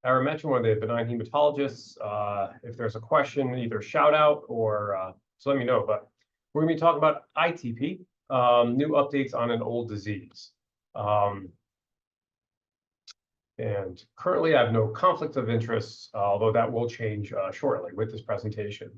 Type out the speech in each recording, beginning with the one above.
Ara Metjian, one of the benign hematologists. If there's a question, either shout out or so let me know. But we're going to be talking about iTTP, new updates on an old disease. And currently, I have no conflict of interest, although that will change shortly with this presentation.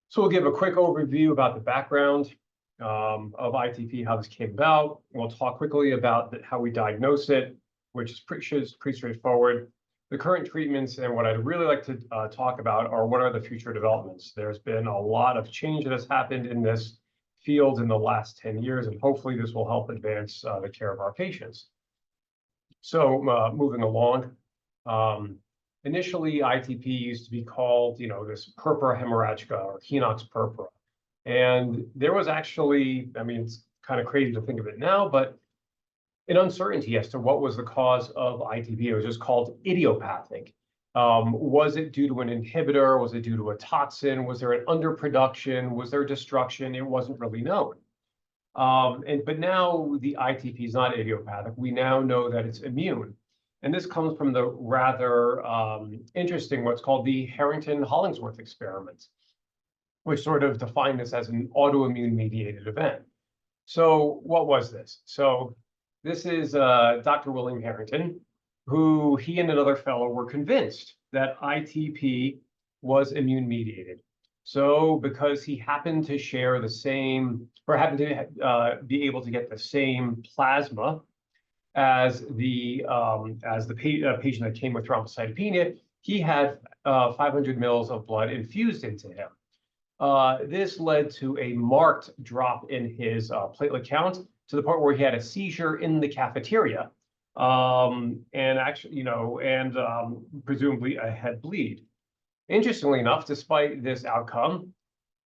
So we'll give a quick overview about the background of iTTP, how this came about. We'll talk quickly about how we diagnose it, which is pretty straightforward. The current treatments, and what I'd really like to talk about are what are the future developments. There's been a lot of change that has happened in this field in the last 10 years, and hopefully this will help advance the care of our patients. So moving along, initially iTTP used to be called, this purpura hemorrhagica or Henox purpura. And there was actually, it's kind of crazy to think of it now, but an uncertainty as to what was the cause of iTTP. It was just called idiopathic. Was it due to an inhibitor? Was it due to a toxin? Was there an underproduction? Was there destruction? It wasn't really known. But now the iTTP is not idiopathic. We now know that it's immune. And this comes from the rather interesting, what's called the Harrington-Hollingsworth experiment, which sort of defined this as an autoimmune mediated event. So what was this? So this is Dr. William Harrington, who he and another fellow were convinced that iTTP was immune mediated. So because he happened to share the same, or happened to be able to get the same plasma as the patient that came with thrombocytopenia, he had 500 mils of blood infused into him. This led to a marked drop in his platelet count to the point where he had a seizure in the cafeteria, and actually, presumably a head bleed. Interestingly enough, despite this outcome,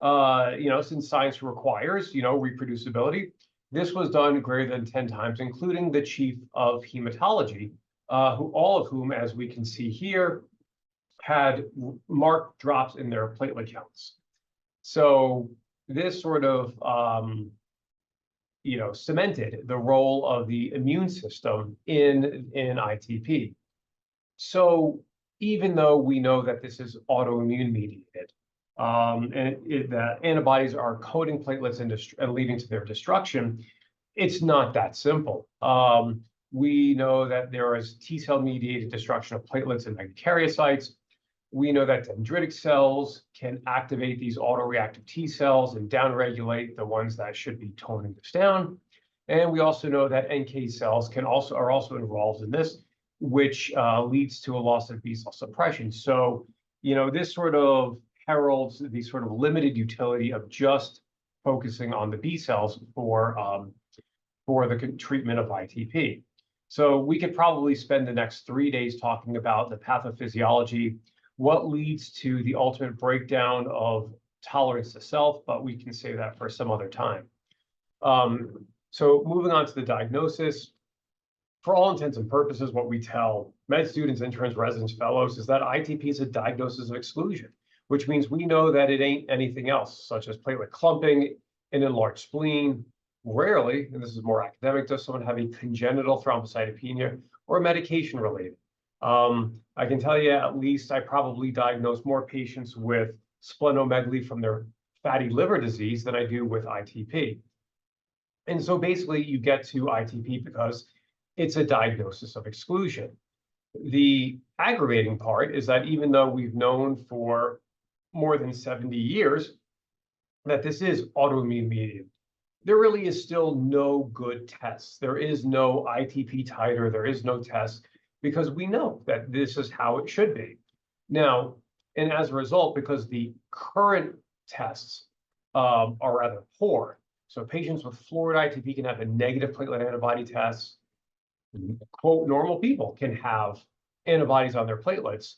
since science requires, reproducibility, this was done greater than 10 times, including the chief of hematology, all of whom, as we can see here, had marked drops in their platelet counts. So this sort of, cemented the role of the immune system in iTTP. So even though we know that this is autoimmune mediated, that antibodies are coating platelets and leading to their destruction, it's not that simple. We know that there is T-cell mediated destruction of platelets and megakaryocytes. We know that dendritic cells can activate these autoreactive T cells and downregulate the ones that should be toning this down. And we also know that NK cells are also involved in this, which leads to a loss of B cell suppression. So, this sort of heralds the sort of limited utility of just focusing on the B cells for the treatment of iTTP. So we could probably spend the next 3 days talking about the pathophysiology, what leads to the ultimate breakdown of tolerance to self, but we can save that for some other time. So moving on to the diagnosis, for all intents and purposes, what we tell med students, interns, residents, fellows is that iTTP is a diagnosis of exclusion, which means we know that it ain't anything else, such as platelet clumping, an enlarged spleen. Rarely, and this is more academic, does someone have a congenital thrombocytopenia or medication related. I can tell you, at least I probably diagnose more patients with splenomegaly from their fatty liver disease than I do with iTTP. And so basically you get to iTTP because it's a diagnosis of exclusion. The aggravating part is that even though we've known for more than 70 years that this is autoimmune mediated, there really is still no good tests. There is no iTTP titer, there is no test, because we know that this is how it should be. Now, and as a result, because the current tests are rather poor, so patients with florid iTTP can have a negative platelet antibody test. Quote, normal people can have antibodies on their platelets.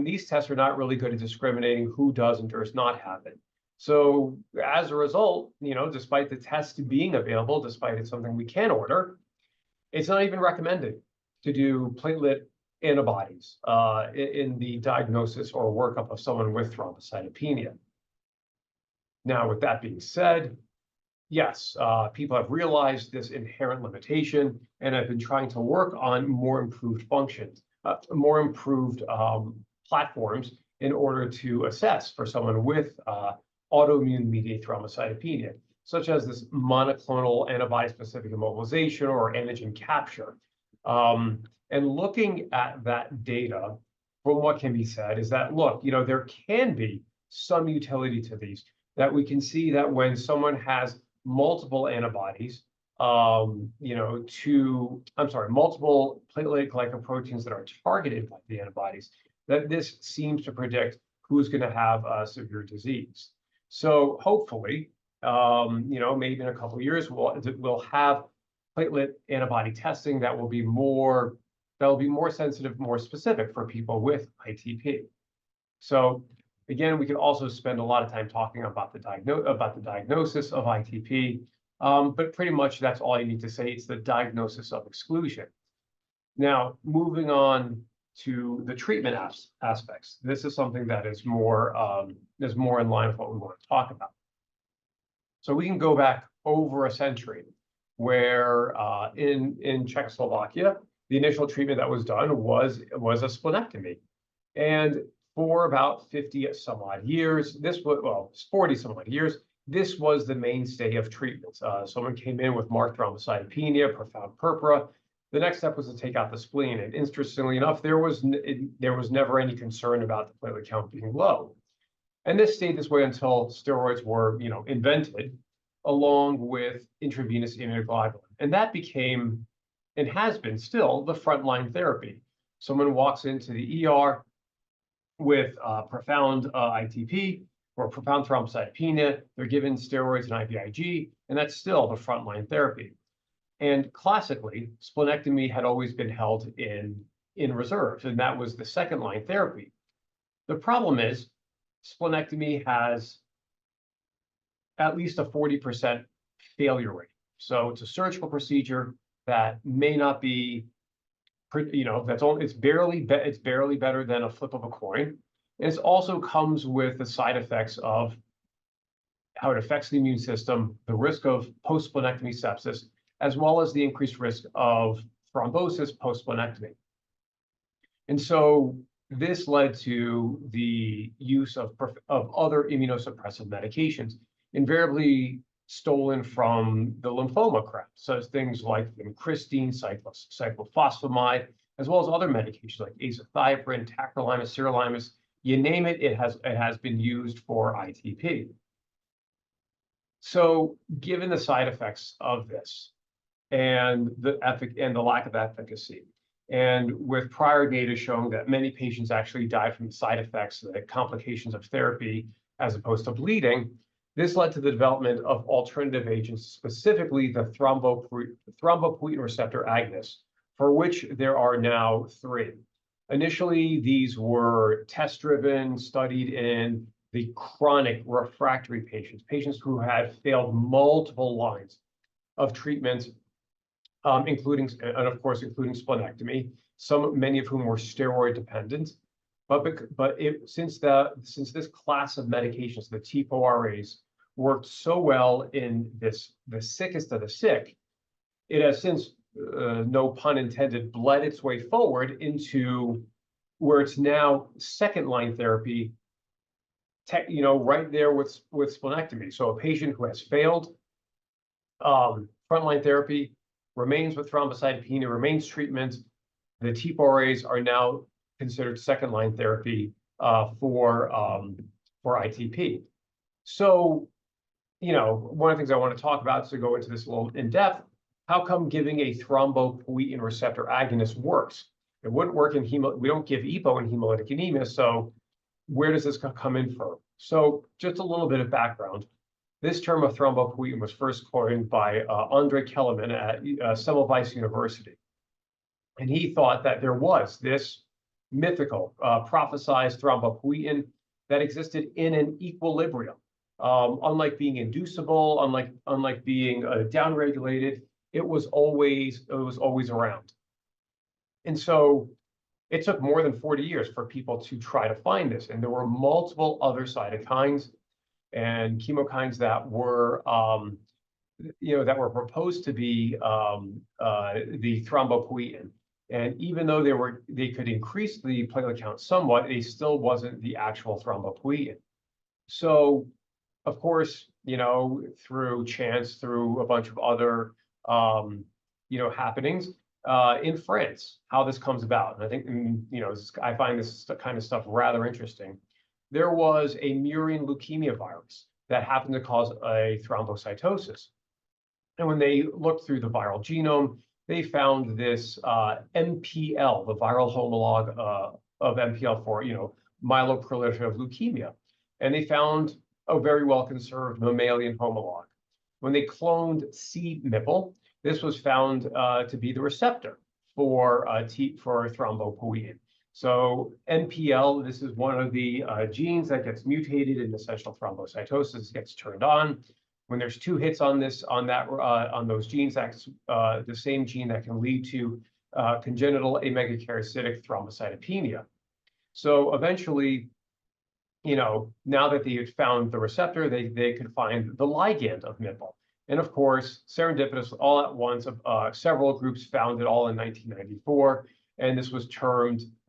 These tests are not really good at discriminating who does and does not have it. So as a result, despite the test being available, despite it's something we can order, it's not even recommended to do platelet antibodies in the diagnosis or workup of someone with thrombocytopenia. Now, with that being said, yes, people have realized this inherent limitation and have been trying to work on more improved functions. more improved platforms in order to assess for someone with autoimmune-mediated thrombocytopenia, such as this monoclonal antibody-specific immobilization or antigen capture. And looking at that data, from what can be said is that, look, there can be some utility to these, that we can see that when someone has multiple antibodies, multiple platelet glycoproteins that are targeted by the antibodies, that this seems to predict who's going to have severe disease. So hopefully, maybe in a couple of years, we'll have platelet antibody testing that will be more sensitive, more specific for people with ITP. So again, we could also spend a lot of time talking about the diagnosis of ITP, but pretty much that's all you need to say. It's the diagnosis of exclusion. Now, moving on to the treatment aspects. This is something that is more in line with what we want to talk about. So we can go back over a century, where in Czechoslovakia, the initial treatment that was done was a splenectomy, and for about 50 some odd years, 40 some odd years, this was the mainstay of treatments. Someone came in with marked thrombocytopenia, profound purpura. The next step was to take out the spleen, and interestingly enough, there was never any concern about the platelet count being low. And this stayed this way until steroids were, invented, along with intravenous immunoglobulin, and that became, and has been still, the frontline therapy. Someone walks into the ER with profound ITP or profound thrombocytopenia, they're given steroids and IVIG, and that's still the frontline therapy. And classically, splenectomy had always been held in reserve, and that was the second line therapy. The problem is, splenectomy has at least a 40% failure rate. So it's a surgical procedure that may not be, it's barely better than a flip of a coin. And it also comes with the side effects of how it affects the immune system, the risk of post-splenectomy sepsis, as well as the increased risk of thrombosis post-splenectomy. And so this led to the use of other immunosuppressive medications, invariably stolen from the lymphoma crowd, such things like vincristine, cyclophosphamide, as well as other medications like azathioprine, tacrolimus, sirolimus, you name it, it has been used for ITP. So given the side effects of this and the lack of efficacy, and with prior data showing that many patients actually die from the side effects, the complications of therapy, as opposed to bleeding, this led to the development of alternative agents, specifically the thrombopoietin receptor agonists, for which there are now 3. Initially, these were test-driven, studied in the chronic refractory patients who had failed multiple lines of treatment, including splenectomy, many of whom were steroid dependent. Since this class of medications, the TPO-RAs, worked so well in the sickest of the sick, it has since, no pun intended, bled its way forward into where it's now second-line therapy, right there with splenectomy. So a patient who has failed frontline therapy, remains with thrombocytopenia, remains treatment, the TPO-RAs are now considered second-line therapy for ITP. So, one of the things I want to talk about, to go into this a little in depth, how come giving a thrombopoietin receptor agonist works? It wouldn't work in we don't give EPO in hemolytic anemia, so where does this come in from? So just a little bit of background. This term of thrombopoietin was first coined by Andrei Kellerman at Semmelweis University. And he thought that there was this mythical, prophesized thrombopoietin that existed in an equilibrium. Unlike being inducible, unlike being downregulated, it was always around. And so it took more than 40 years for people to try to find this. And there were multiple other cytokines and chemokines that were proposed to be the thrombopoietin. And even though they could increase the platelet count somewhat, it still wasn't the actual thrombopoietin. So, of course, through chance, through a bunch of other, happenings in France, how this comes about. And I think, I find this kind of stuff rather interesting. There was a murine leukemia virus that happened to cause a thrombocytosis. And when they looked through the viral genome, they found this MPL, the viral homolog of MPL for, myeloproliferative leukemia. And they found a very well-conserved mammalian homolog. When they cloned c-MPL, this was found to be the receptor for thrombopoietin. So NPL, this is one of the genes that gets mutated in essential thrombocytosis, gets turned on. When there's two hits on those genes, that's the same gene that can lead to congenital amegakaryocytic thrombocytopenia. So eventually, now that they had found the receptor, they could find the ligand of MPL. And of course, serendipitous, all at once, several groups found it all in 1994, and this was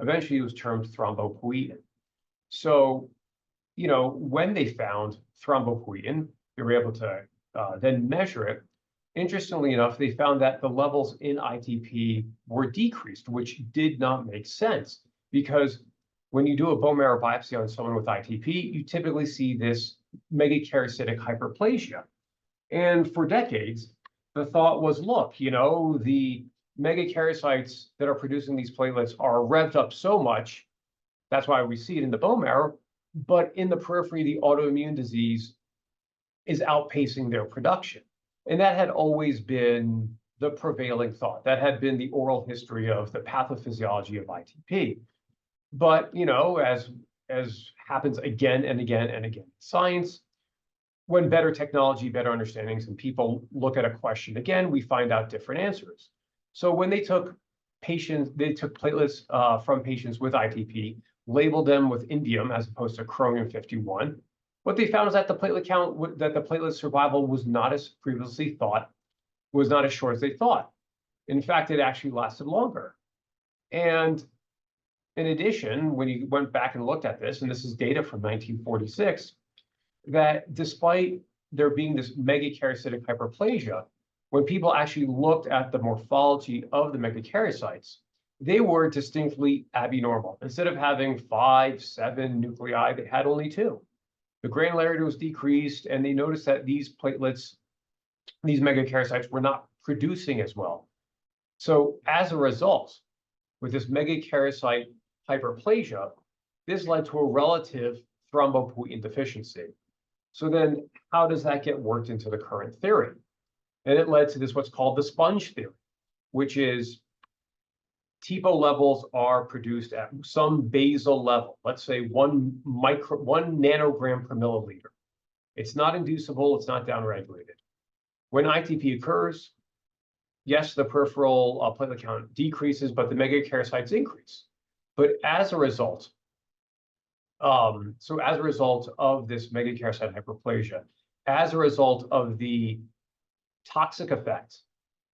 eventually it was termed thrombopoietin. So, when they found thrombopoietin, they were able to then measure it. Interestingly enough, they found that the levels in ITP were decreased, which did not make sense, because when you do a bone marrow biopsy on someone with ITP, you typically see this megakaryocytic hyperplasia. And for decades, the thought was, look, the megakaryocytes that are producing these platelets are revved up so much, that's why we see it in the bone marrow, but in the periphery, the autoimmune disease is outpacing their production. And that had always been the prevailing thought. That had been the oral history of the pathophysiology of ITP. But, as happens again and again and again in science, when better technology, better understandings, and people look at a question again, we find out different answers. So when they took platelets from patients with ITP, labeled them with indium as opposed to chromium 51, what they found is that the platelet survival was not as previously thought, was not as short as they thought. In fact, it actually lasted longer. And in addition, when you went back and looked at this, and this is data from 1946, that despite there being this megakaryocytic hyperplasia, when people actually looked at the morphology of the megakaryocytes, they were distinctly abnormal. Instead of having 5, 7 nuclei, they had only 2. The granularity was decreased, and they noticed that these platelets, these megakaryocytes, were not producing as well. So as a result, with this megakaryocyte hyperplasia, this led to a relative thrombopoietin deficiency. So then how does that get worked into the current theory? And it led to this, what's called the sponge theory, which is TPO levels are produced at some basal level, let's say 1 nanogram per milliliter. It's not inducible, it's not downregulated. When ITP occurs, yes, the peripheral platelet count decreases, but the megakaryocytes increase. But as a result, of this megakaryocyte hyperplasia, as a result of the toxic effect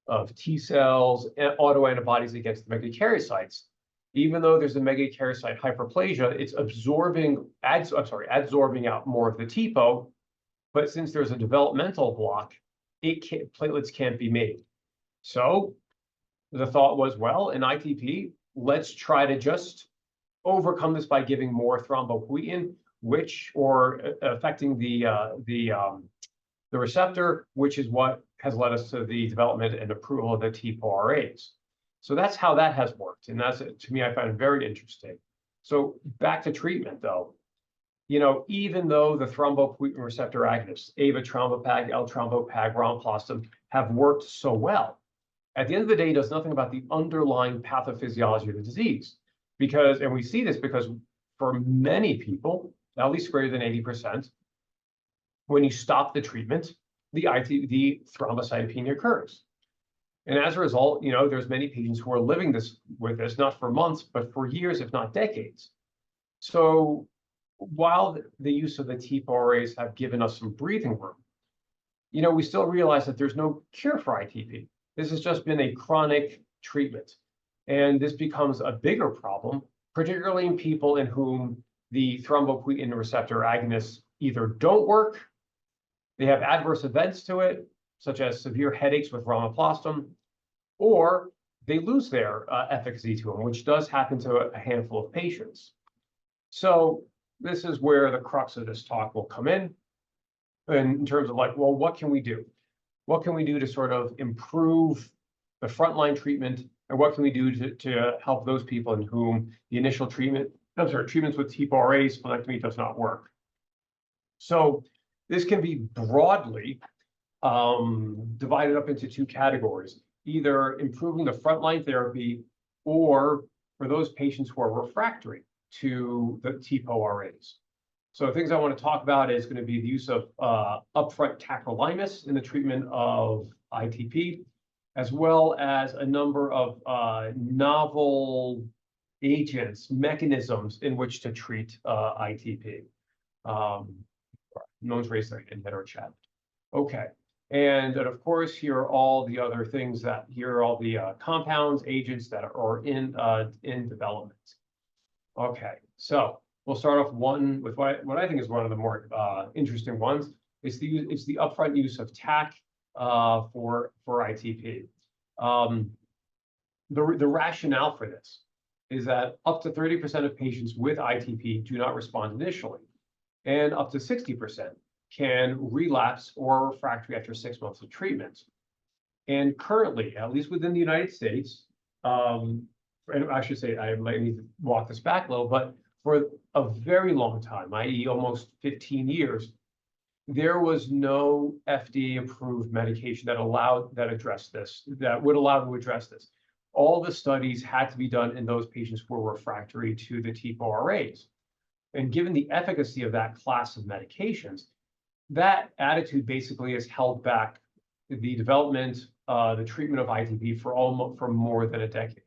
of T cells and autoantibodies against the megakaryocytes, even though there's a megakaryocyte hyperplasia, it's adsorbing out more of the TPO. But since there's a developmental block, platelets can't be made. So the thought was, well, in ITP, let's try to just overcome this by giving more thrombopoietin, or affecting the receptor, which is what has led us to the development and approval of the TPO-RAs. So that's how that has worked, and that's, to me, I find it very interesting. So back to treatment, though. Even though the thrombopoietin receptor agonists, avatrombopag, L-trombopag, romplostim, have worked so well, at the end of the day, it does nothing about the underlying pathophysiology of the disease. And we see this because for many people, at least greater than 80%, when you stop the treatment, the thrombocytopenia occurs. And as a result, there's many patients who are living with this, not for months, but for years, if not decades. So while the use of the TPO-RAs have given us some breathing room, we still realize that there's no cure for ITP. This has just been a chronic treatment. And this becomes a bigger problem, particularly in people in whom the thrombopoietin receptor agonists either don't work, they have adverse events to it, such as severe headaches with romoplastum, or they lose their efficacy to them, which does happen to a handful of patients. So this is where the crux of this talk will come in terms of like, well, what can we do? What can we do to sort of improve the frontline treatment, and what can we do to help those people in whom the initial treatments with TPORA splenectomy does not work? So this can be broadly divided up into two categories, either improving the frontline therapy or for those patients who are refractory to the TPORAs. So things I want to talk about is going to be the use of upfront tacrolimus in the treatment of ITP, as well as a number of novel agents, mechanisms in which to treat ITP. No one's raised their hand or chat. Okay. And of course, here are all the other things here are all the compounds, agents that are in development. Okay, so we'll start off with what I think is one of the more interesting ones. It's the upfront use of TAC for ITP. The rationale for this is that up to 30% of patients with ITP do not respond initially, and up to 60% can relapse or refractory after 6 months of treatment. And currently, at least within the United States, and I should say, I might need to walk this back a little, but for a very long time, i.e. almost 15 years, there was no FDA-approved medication that would allow to address this. All the studies had to be done in those patients who were refractory to the TPORAs. And given the efficacy of that class of medications, that attitude basically has held back the development, the treatment of ITP for more than a decade.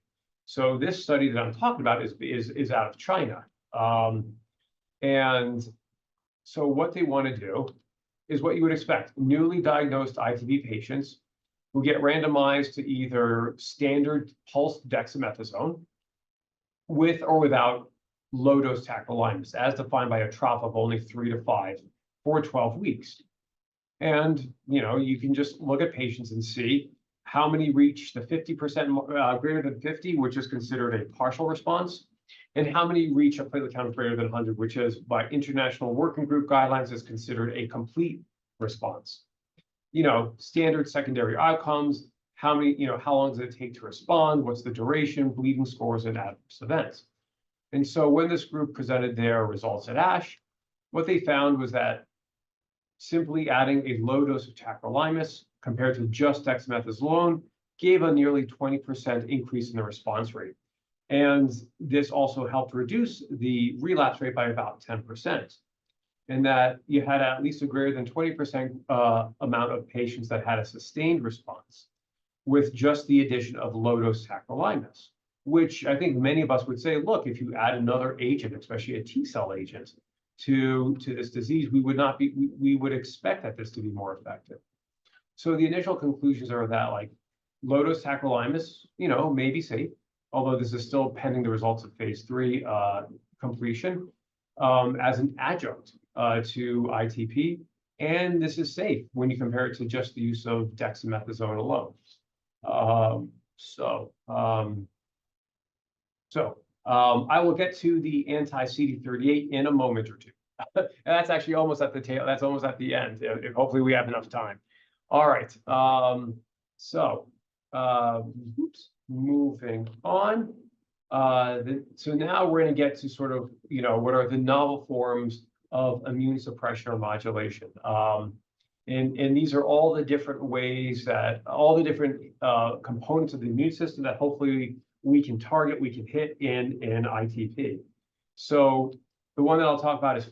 So this study that I'm talking about is out of China. And so what they want to do is what you would expect. Newly diagnosed ITP patients who get randomized to either standard pulsed dexamethasone with or without low-dose tacrolimus, as defined by a trough of only 3 to 5 for 12 weeks. And, you can just look at patients and see how many reach the 50% greater than 50, which is considered a partial response, and how many reach a platelet count greater than 100, which is by International Working Group guidelines is considered a complete response. Standard secondary outcomes, how long does it take to respond, what's the duration, bleeding scores, and adverse events. And so when this group presented their results at ASH, what they found was that simply adding a low dose of tacrolimus compared to just dexamethasone alone gave a nearly 20% increase in the response rate. And this also helped reduce the relapse rate by about 10%. And that you had at least a greater than 20% amount of patients that had a sustained response with just the addition of low-dose tacrolimus, which I think many of us would say, look, if you add another agent, especially a T-cell agent, to this disease, we would expect that this to be more effective. So the initial conclusions are that like low-dose tacrolimus, may be safe, although this is still pending the results of phase 3 completion, as an adjunct to ITP, and this is safe when you compare it to just the use of dexamethasone alone. I will get to the anti-CD38 in a moment or two. And that's actually almost at the tail. That's almost at the end. Hopefully, we have enough time. All right. Moving on. So now we're going to get to sort of, what are the novel forms of immune suppression or modulation. And these are all the different ways all the different components of the immune system that hopefully we can target, we can hit in ITP. So the one that I'll talk about is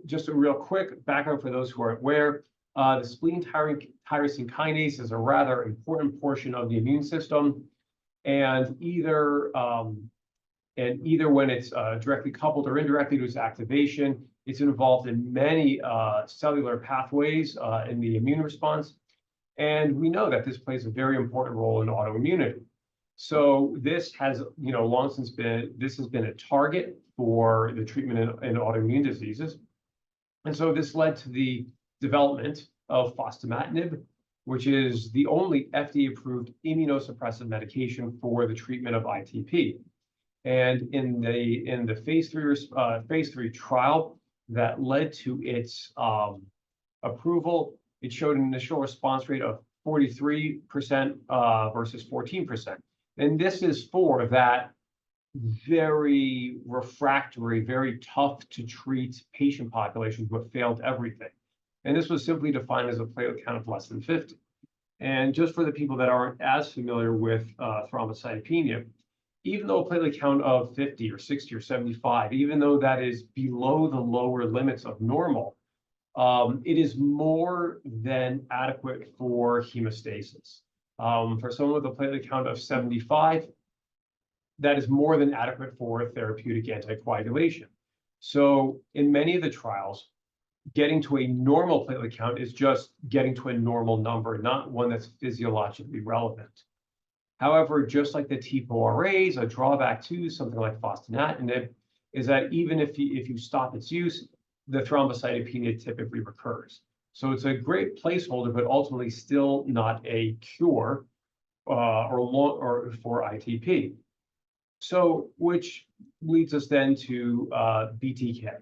just a real quick background for those who aren't aware. The spleen tyrosine kinase is a rather important portion of the immune system. And either when it's directly coupled or indirectly to its activation, it's involved in many cellular pathways in the immune response. And we know that this plays a very important role in autoimmunity. So this has, long since this has been a target for the treatment in autoimmune diseases. And so this led to the development of fostamatinib, which is the only FDA-approved immunosuppressive medication for the treatment of ITP. And in the phase 3 trial that led to its approval, it showed an initial response rate of 43% versus 14%. And this is for that very refractory, very tough to treat patient population who have failed everything. And this was simply defined as a platelet count of less than 50. And just for the people that aren't as familiar with thrombocytopenia, even though a platelet count of 50 or 60 or 75, even though that is below the lower limits of normal, it is more than adequate for hemostasis. For someone with a platelet count of 75, that is more than adequate for therapeutic anticoagulation. So in many of the trials, getting to a normal platelet count is just getting to a normal number, not one that's physiologically relevant. However, just like the TPO-RAs, a drawback to something like fostamatinib is that even if you stop its use, the thrombocytopenia typically recurs. So it's a great placeholder, but ultimately still not a cure or for ITP. So, which leads us then to BTK.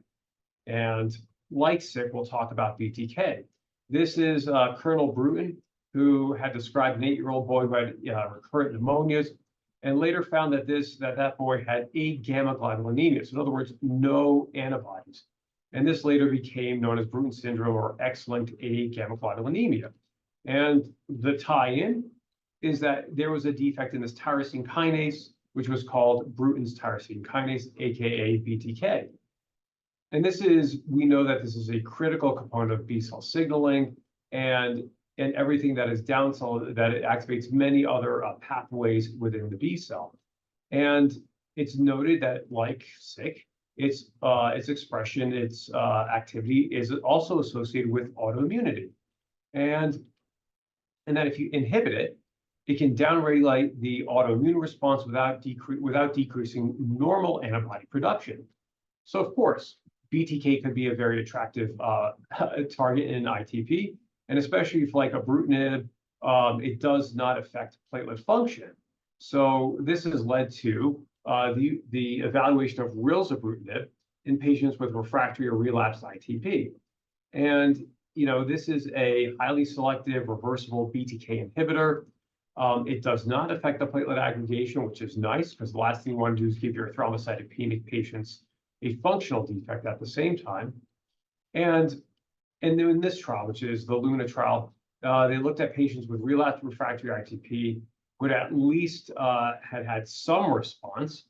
And like SICK, we'll talk about BTK. This is Colonel Bruton, who had described an 8-year-old boy who had recurrent pneumonias, and later found that that boy had agamma-globulinemia. So in other words, no antibodies. And this later became known as Bruton syndrome or X-linked agamma-globulinemia. And the tie-in is that there was a defect in this tyrosine kinase, which was called Bruton's tyrosine kinase, aka BTK. And we know that this is a critical component of B cell signaling and everything that is down cell, that it activates many other pathways within the B cell. And it's noted that, like SICK, its expression, its activity is also associated with autoimmunity. And that if you inhibit it, it can downregulate the autoimmune response without decreasing normal antibody production. So of course, BTK could be a very attractive target in ITP, and especially if, like ibrutinib, it does not affect platelet function. So this has led to the evaluation of rilzabrutinib in patients with refractory or relapsed ITP. And this is a highly selective reversible BTK inhibitor. It does not affect the platelet aggregation, which is nice because the last thing you want to do is give your thrombocytopenic patients a functional defect at the same time. And in this trial, which is the LUNA trial, they looked at patients with relapsed refractory ITP who at least had some response.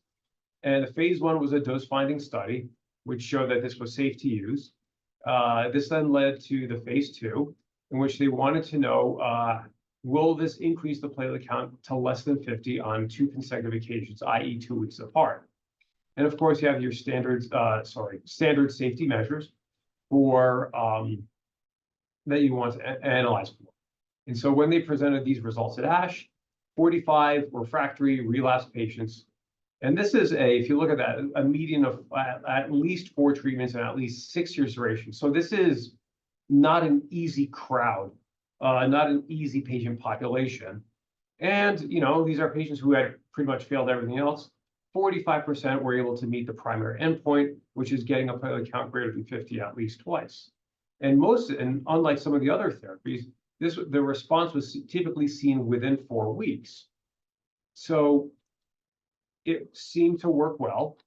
And the phase 1 was a dose-finding study, which showed that this was safe to use. This then led to the phase 2, in which they wanted to know, will this increase the platelet count to less than 50 on 2 consecutive occasions, i.e. 2 weeks apart? And of course, you have your standard safety measures for that you want to analyze for. And so when they presented these results at ASH, 45 refractory relapsed patients, and this is if you look at that, a median of at least 4 treatments and at least 6 years duration. So this is not an easy crowd, not an easy patient population. And, these are patients who had pretty much failed everything else. 45% were able to meet the primary endpoint, which is getting a platelet count greater than 50 at least twice. And unlike some of the other therapies, the response was typically seen within 4 weeks. So it seemed to work well.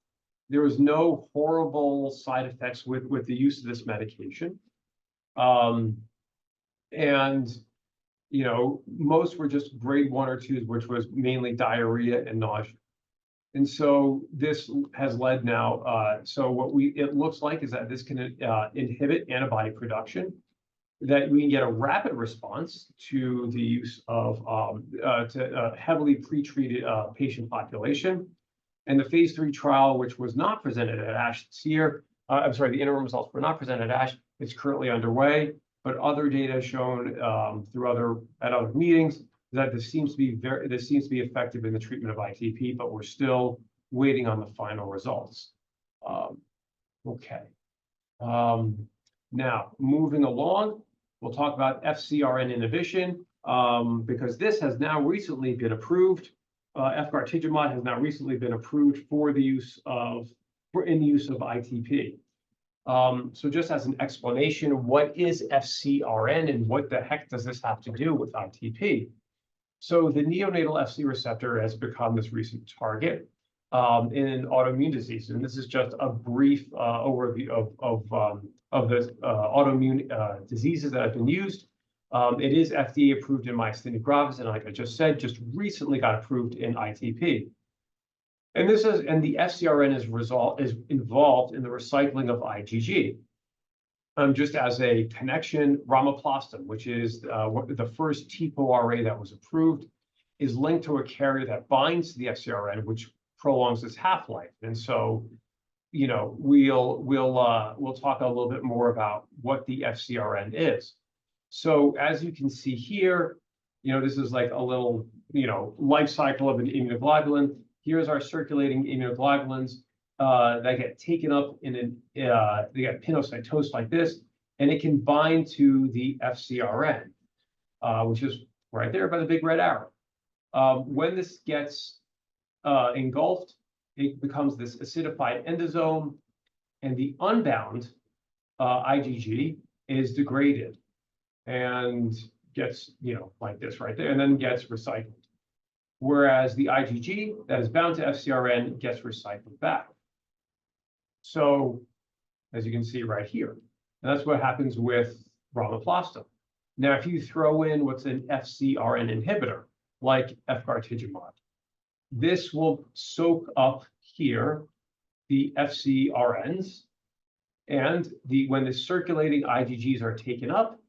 There was no horrible side effects with the use of this medication. Most were just grade 1 or 2s, which was mainly diarrhea and nausea. And so this has led now, it looks like is that this can inhibit antibody production, that we can get a rapid response to the use of heavily pretreated patient population. And the phase 3 trial, which was not presented at ASH this year, the interim results were not presented at ASH, it's currently underway, but other data shown at other meetings that this seems to be effective in the treatment of ITP, but we're still waiting on the final results. Okay. Now, moving along, we'll talk about FcRn inhibition, because this has now recently been approved. Efgartigimod has now recently been approved for the use of ITP. So just as an explanation, what is FcRn and what the heck does this have to do with ITP? So the neonatal Fc receptor has become this recent target in autoimmune disease, and this is just a brief overview of the autoimmune diseases that have been used. It is FDA approved in myasthenia gravis, and like I just said, just recently got approved in ITP. And the FcRn is involved in the recycling of IgG. Just as a connection, Ramaplastin, which is the first TPO-RA that was approved, is linked to a carrier that binds to the FcRn, which prolongs its half-life. And so, you know, we'll talk a little bit more about what the FcRn is. So as you can see here, you know, this is like a little, you know, life cycle of an immunoglobulin. Here's our circulating immunoglobulins that get taken up they get pinocytosed like this, and it can bind to the FcRn, which is right there by the big red arrow. When this gets engulfed, it becomes this acidified endosome, and the unbound IgG is degraded and gets, you know, like this right there, and then gets recycled. Whereas the IgG that is bound to FcRn gets recycled back. So, as you can see right here, and that's what happens with Ramaplastin. Now, if you throw in what's an FcRn inhibitor, like Efgartigimod, this will soak up here the FcRns, and when the circulating IgGs are taken up,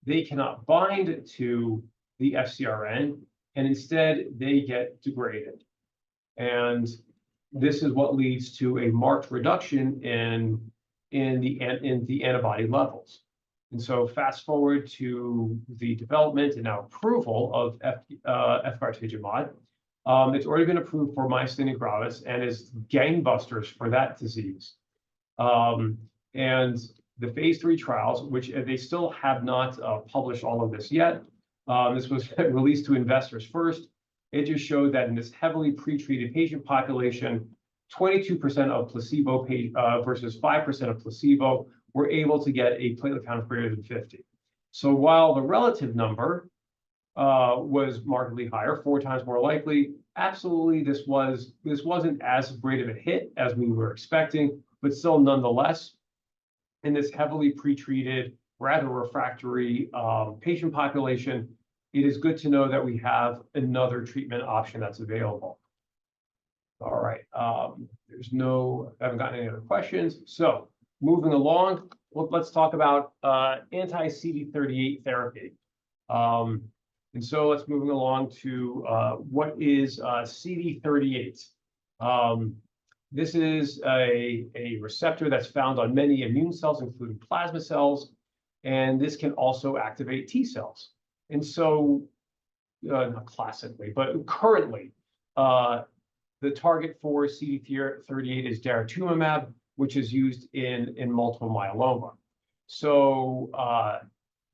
they cannot bind to the FcRn, and instead they get degraded. And this is what leads to a marked reduction in the antibody levels. And so fast forward to the development and now approval of Efgartigimod. It's already been approved for myasthenia gravis and is gangbusters for that disease. And the phase 3 trials, which they still have not published all of this yet. This was released to investors first. It just showed that in this heavily pretreated patient population, 22% of placebo versus 5% of placebo were able to get a platelet count of greater than 50. So while the relative number was markedly higher, 4 times more likely, absolutely this wasn't as great of a hit as we were expecting, but still nonetheless, in this heavily pretreated, rather refractory patient population, it is good to know that we have another treatment option that's available. All right, I haven't gotten any other questions. So moving along, let's talk about anti-CD38 therapy. And so let's moving along to what is CD38. This is a receptor that's found on many immune cells, including plasma cells, and this can also activate T cells. And so, not classically, but currently, the target for CD38 is daratumumab, which is used in multiple myeloma. So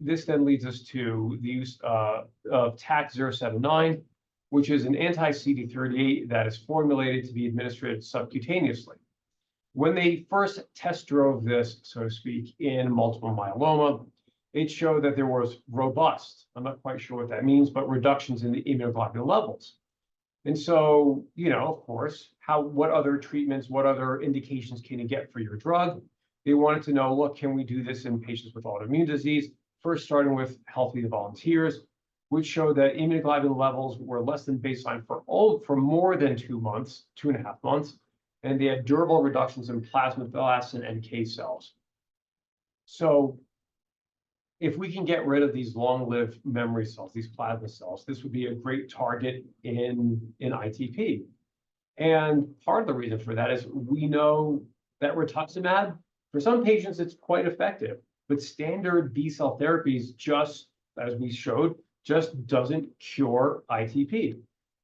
this then leads us to the use of TAK-079, which is an anti-CD38 that is formulated to be administered subcutaneously. When they first test drove this, so to speak, in multiple myeloma, it showed that there was robust, I'm not quite sure what that means, but reductions in the immunoglobulin levels. And so, you know, of course, what other treatments, what other indications can you get for your drug? They wanted to know, look, can we do this in patients with autoimmune disease? First, starting with healthy volunteers, which showed that immunoglobulin levels were less than baseline for more than 2 months, 2.5 months, and they had durable reductions in plasmablasts and NK cells. So if we can get rid of these long-lived memory cells, these plasma cells, this would be a great target in ITP. And part of the reason for that is we know that rituximab, for some patients, it's quite effective, but standard B-cell therapies just, as we showed, just doesn't cure ITP.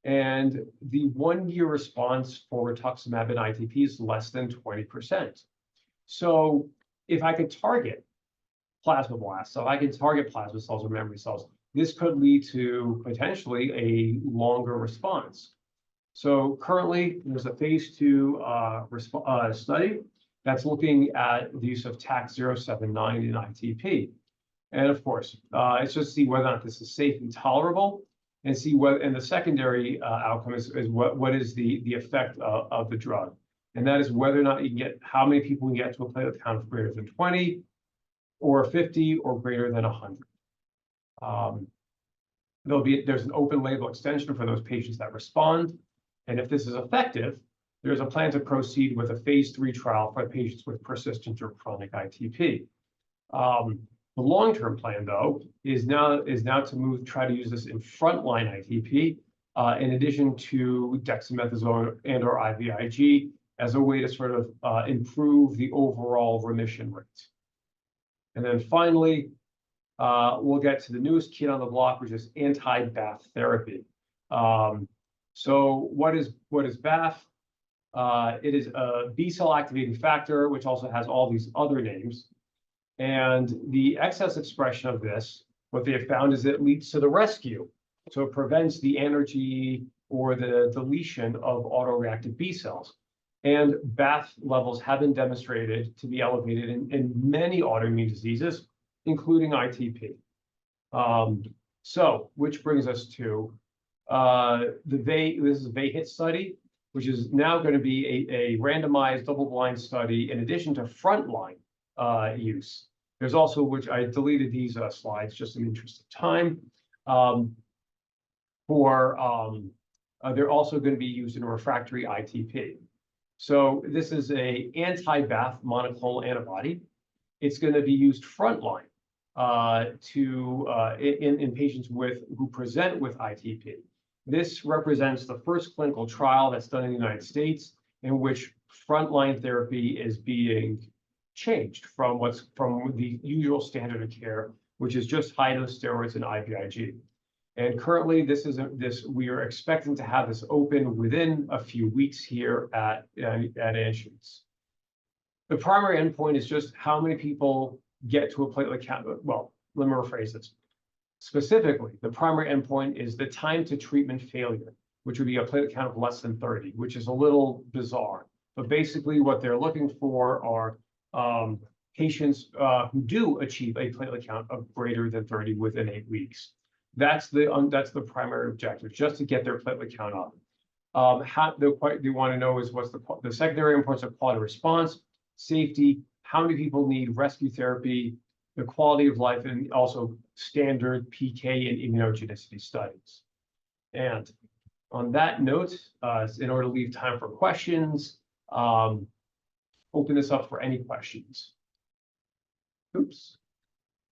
And the 1-year response for rituximab in ITP is less than 20%. So if I could target plasmablasts, so I can target plasma cells or memory cells, this could lead to potentially a longer response. So currently, there's a phase 2 study that's looking at the use of TAK-079 in ITP. And of course, it's just to see whether or not this is safe and tolerable, and see what, and the secondary outcome is what is the effect of the drug. And that is whether or not you can get, how many people can get to a platelet count of greater than 20, or 50, or greater than 100. There's an open label extension for those patients that respond. And if this is effective, there's a plan to proceed with a phase 3 trial for patients with persistent or chronic ITP. The long-term plan, though, is now to try to use this in frontline ITP, in addition to dexamethasone and/or IVIG, as a way to sort of improve the overall remission rate. And then finally, we'll get to the newest kid on the block, which is anti-BAFF therapy. So what is BAFF? It is a B-cell activating factor, which also has all these other names. And the excess expression of this, what they have found is it leads to the rescue. So it prevents the energy or the deletion of autoreactive B cells. And BAFF levels have been demonstrated to be elevated in many autoimmune diseases, including ITP. So, which brings us to this is a VAHIT study, which is now going to be a randomized double-blind study in addition to frontline use. There's also, which I deleted these slides just in the interest of time, they're also going to be used in refractory ITP. So this is a anti-BAFF monoclonal antibody. It's going to be used frontline in patients who present with ITP. This represents the first clinical trial that's done in the United States in which frontline therapy is being changed from the usual standard of care, which is just high-dose steroids and IVIG. And currently, we are expecting to have this open within a few weeks here at Anschutz. The primary endpoint is just how many people get to a platelet count. Well, let me rephrase this. Specifically, the primary endpoint is the time to treatment failure, which would be a platelet count of less than 30, which is a little bizarre. But basically, what they're looking for are patients who do achieve a platelet count of greater than 30 within 8 weeks. That's the primary objective, just to get their platelet count up. They want to know is what's the secondary endpoints of quality response, safety, how many people need rescue therapy, the quality of life, and also standard PK and immunogenicity studies. And on that note, in order to leave time for questions, open this up for any questions. Oops.